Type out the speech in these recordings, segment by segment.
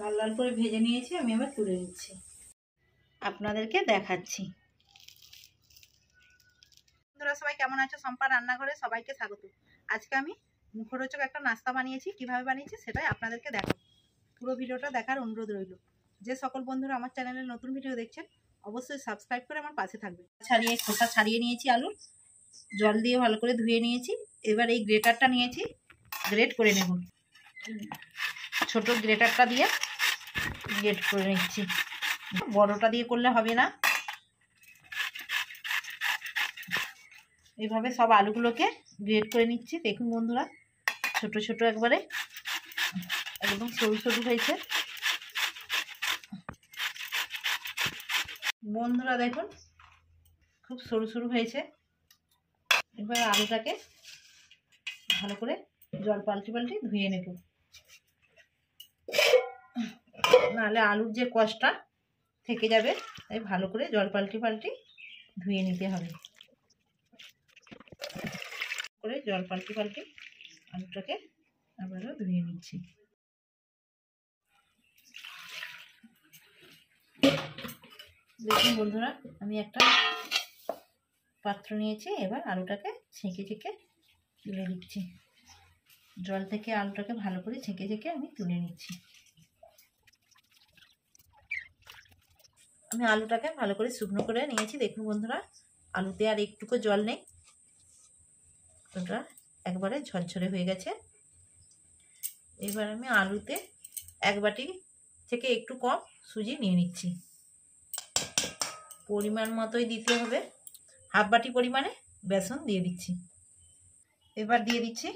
লাল লাল করে ভেজে নিয়েছি, আমি এবার তুলে নিচ্ছি, আপনাদেরকে দেখাচ্ছি। বন্ধুরা সবাই কেমন আছো? সম্পা রান্নাঘরে সবাইকে স্বাগত। আজকে আমি মুখরোচক একটা নাস্তা বানিয়েছি। কিভাবে বানিয়েছি সেটাই আপনাদেরকে দেখাবো। পুরো ভিডিওটা দেখার অনুরোধ রইল। যে সকল বন্ধুরা আমার চ্যানেলে নতুন ভিডিও দেখছেন অবশ্যই সাবস্ক্রাইব করে আমার পাশে থাকবে। খোসা ছাড়িয়ে নিয়েছি আলুর, জল দিয়ে ভালো করে ধুয়ে নিয়েছি। এবার এই গ্রেটারটা নিয়েছি, গ্রেট করে নেব। ছোট গ্রেটারটা দিয়ে গ্রেট করে নিচ্ছি, বড়টা দিয়ে করলে হবে না। এইভাবে সব আলুগুলোকে গ্রেট করে নিচ্ছি। দেখুন বন্ধুরা, ছোট ছোট একবারে একদম সরু সরু হয়েছে। বন্ধুরা দেখুন খুব সরু সরু হয়েছে। এবার আলুটাকে ভালো করে জল পাল্টি পাল্টি ধুয়ে নেব, নাহলে আলুর যে কষটা থেকে যাবে। তাই ভালো করে জল পাল্টি পাল্টি ধুয়ে নিতে হবে। করে জল পাল্টি পাল্টি আলুটাকে আবারও ধুয়ে নিচ্ছি। দেখুন বন্ধুরা, আমি একটা পাত্র নিয়েছি। এবার আলুটাকে ছেঁকে ছেঁকে তুলে দিচ্ছি। জল থেকে আলুটাকে ভালো করে ছেঁকে ছেঁকে আমি তুলে নিচ্ছি। আমি আলুটাকে ভালো করে শুকনো করে নিয়েছি। দেখুন বন্ধুরা, আলুতে আর একটুকু জল নেই, ওটা একবারে ঝরঝরে হয়ে গেছে। এবার আমি আলুতে এক বাটি থেকে একটু কম সুজি নিয়ে নিচ্ছি। পরিমাণ মতোই দিতে হবে, হাফ বাটি পরিমাণে বেসন দিয়ে দিচ্ছি। এবার দিয়ে দিচ্ছি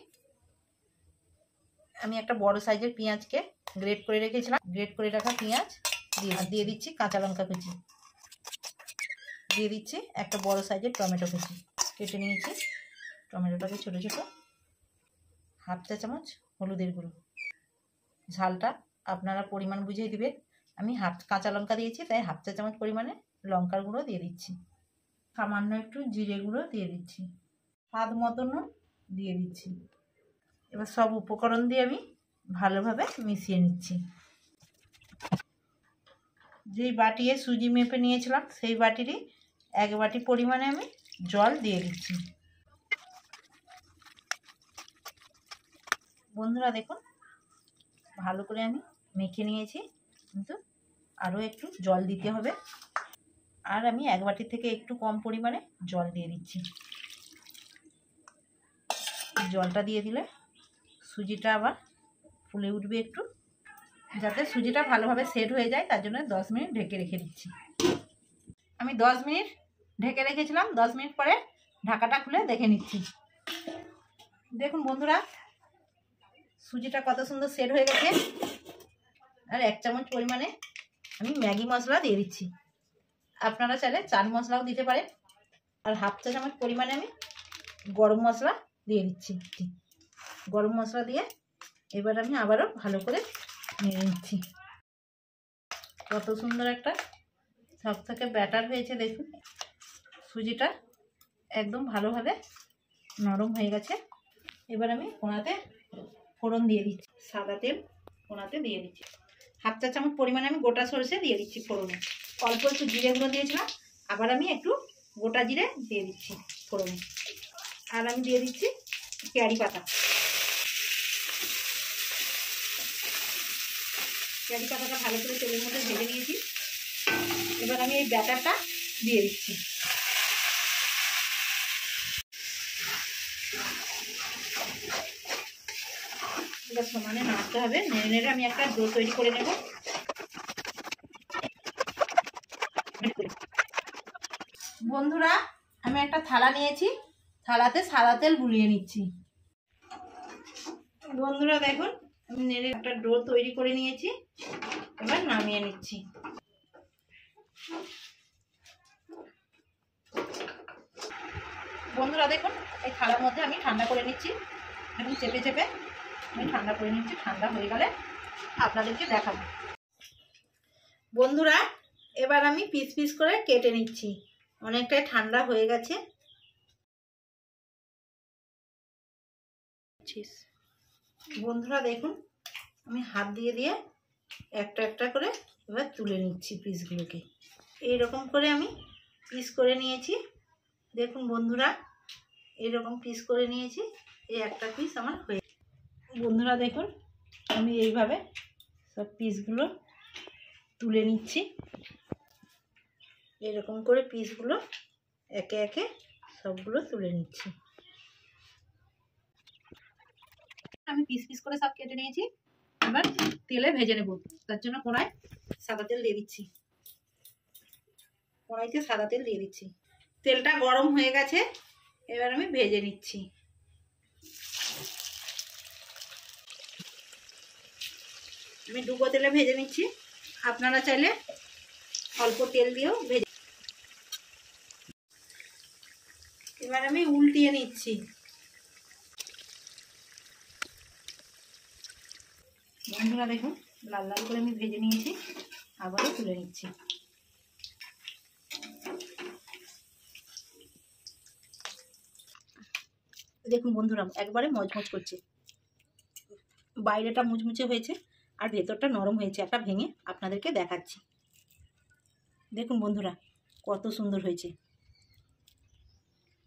আমি একটা বড় সাইজের পেঁয়াজকে গ্রেট করে রেখেছিলাম, গ্রেট করে রাখা পেঁয়াজ দিয়ে দিচ্ছি। কাঁচা লঙ্কা কুচি দিয়ে দিচ্ছি। একটা বড় সাইজের টমেটো কুচি কেটে নিয়েছি। টমেটোটাকে ছোট ছোট। হাফ চা চামচ হলুদের গুঁড়ো, ঝালটা আপনারা পরিমাণ বুঝিয়ে দিবেন। আমি হাফ কাঁচা লঙ্কা দিয়েছি, তাই হাফ চা চামচ পরিমাণে লঙ্কার গুঁড়ো দিয়ে দিচ্ছি। সামান্য একটু জিরে গুঁড়ো দিয়ে দিচ্ছি, স্বাদ মতন দিয়ে দিচ্ছি। এবার সব উপকরণ দিয়ে আমি ভালোভাবে মিশিয়ে নিচ্ছি। যেই বাটিয়ে সুজি মেপে নিয়েছিলাম সেই বাটিরই এক বাটি পরিমাণে আমি জল দিয়ে দিচ্ছি। বন্ধুরা দেখুন ভালো করে আমি মেখে নিয়েছি, কিন্তু আরও একটু জল দিতে হবে। আর আমি এক বাটি থেকে একটু কম পরিমাণে জল দিয়ে দিচ্ছি। জলটা দিয়ে দিলে সুজিটা আবার ফুলে উঠবে একটু। যাতে সুজিটা ভালোভাবে সেট হয়ে যায় তার জন্য 10 মিনিট ঢেকে রেখে দিচ্ছি। আমি 10 মিনিট ঢেকে রেখেছিলাম। 10 মিনিট পরে ঢাকাটা খুলে দেখে নিচ্ছি। দেখুন বন্ধুরা, সুজিটা কত সুন্দর সেট হয়ে গেছে। আর 1 চামচ পরিমাণে আমি ম্যাগি মশলা দিয়ে দিচ্ছি। আপনারা চাইলে চাট মশলাও দিতে পারেন। আর হাফ চা চামচ পরিমাণে আমি গরম মশলা দিয়ে দিচ্ছি। গরম মশলা দিয়ে এবার আমি আবারও ভালো করে নিয়ে নিচ্ছি। কত সুন্দর একটা থকথকে ব্যাটার হয়েছে। দেখুন সুজিটা একদম ভালোভাবে নরম হয়ে গেছে। এবার আমি কোনাতে ফোড়ন দিয়ে দিচ্ছি। সাদা তেল কোনাতে দিয়ে দিচ্ছি। হাফ চা চামচ পরিমাণে আমি গোটা সরষে দিয়ে দিচ্ছি ফোড়নে। অল্প একটু জিরে গুঁড়ো দিয়েছিলাম, আবার আমি একটু গোটা জিরে দিয়ে দিচ্ছি ফোড়নে। আর আমি দিয়ে দিচ্ছি কারি পাতা। কারি পাতাটা ভালো করে তেলের মধ্যে ভেজে নিয়েছি। এবার আমি এই ব্যাটারটা দিয়ে দিচ্ছি। এবার সমানে নাড়তে হবে। নেড়ে নেড়ে আমি একটা ডো তৈরি করে নেব। বন্ধুরা আমি একটা থালা নিয়েছি, থালাতে সাদা তেল বুলিয়ে নিচ্ছি। বন্ধুরা দেখুন আমি নেড়ে একটা ডো তৈরি করে নিয়েছি। এবার নামিয়ে নিচ্ছি। বন্ধুরা দেখুন এই থালার মধ্যে আমি ঠান্ডা করে নিচ্ছি। এবং চেপে চেপে আমি ঠান্ডা করে নিচ্ছি। ঠান্ডা হয়ে গেলে আপনাদেরকে দেখাবো। বন্ধুরা এবার আমি পিস পিস করে কেটে নিচ্ছি। অনেকটাই ঠান্ডা হয়ে গেছে। বন্ধুরা দেখুন আমি হাত দিয়ে দিয়ে একটা একটা করে এবার তুলে নিচ্ছি পিসগুলোকে। এইরকম করে আমি পিস করে নিয়েছি। দেখুন বন্ধুরা, এইরকম পিস করে নিয়েছি। এই একটা পিস আমার হয়ে, বন্ধুরা দেখুন আমি এইভাবে সব পিসগুলো তুলে নিচ্ছি। এরকম করে পিসগুলো একে একে সবগুলো তুলে নিচ্ছি। আমি পিস পিস করে সব কেটে নিয়েছি। এবার তেলে ভেজে নেব। তার জন্য কড়াই সাদা তেল দিয়ে দিচ্ছি। কড়াইতে সাদা তেল দিয়ে দিচ্ছি। তেলটা গরম হয়ে গেছে, এবার আমি ভেজে নিচ্ছি। আমি ডুবো তেলে ভেজে নিচ্ছি। আপনারা চাইলে অল্প তেল দিয়েও ভেজে। এবার আমি উল্টিয়ে নিচ্ছি। বন্ধুরা দেখুন লাল লাল করে আমি ভেজে নিয়েছি, আবারও তুলে নিচ্ছি। দেখুন বন্ধুরা একবারে মজমজ করছে, বাইরেটা মুচমুচে হয়েছে আর ভেতরটা নরম হয়েছে। একটা ভেঙে আপনাদেরকে দেখাচ্ছি। দেখুন বন্ধুরা কত সুন্দর হয়েছে।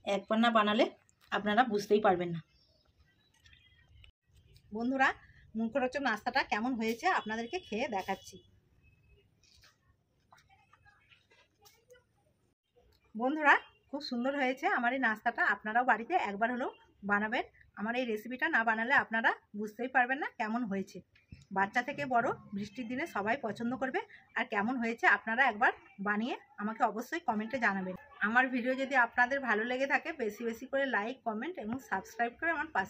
একবার না বানালে আপনারা বুঝতেই পারবেন না। বন্ধুরা মুখরোচক নাস্তাটা কেমন হয়েছে আপনাদেরকে খেয়ে দেখাচ্ছি। বন্ধুরা খুব সুন্দর হয়েছে আমার এই নাস্তাটা। আপনারাও বাড়িতে একবার হলেও বানাবেন। আমার এই রেসিপিটা না বানালে আপনারা বুঝতেই পারবেন না কেমন হয়েছে। বাচ্চা থেকে বড় বৃষ্টির দিনে সবাই পছন্দ করবে। আর কেমন হয়েছে আপনারা একবার বানিয়ে আমাকে অবশ্যই কমেন্টে জানাবেন। আমার ভিডিও যদি আপনাদের ভালো লেগে থাকে বেশি বেশি করে লাইক, কমেন্ট এবং সাবস্ক্রাইব করে আমার পাশে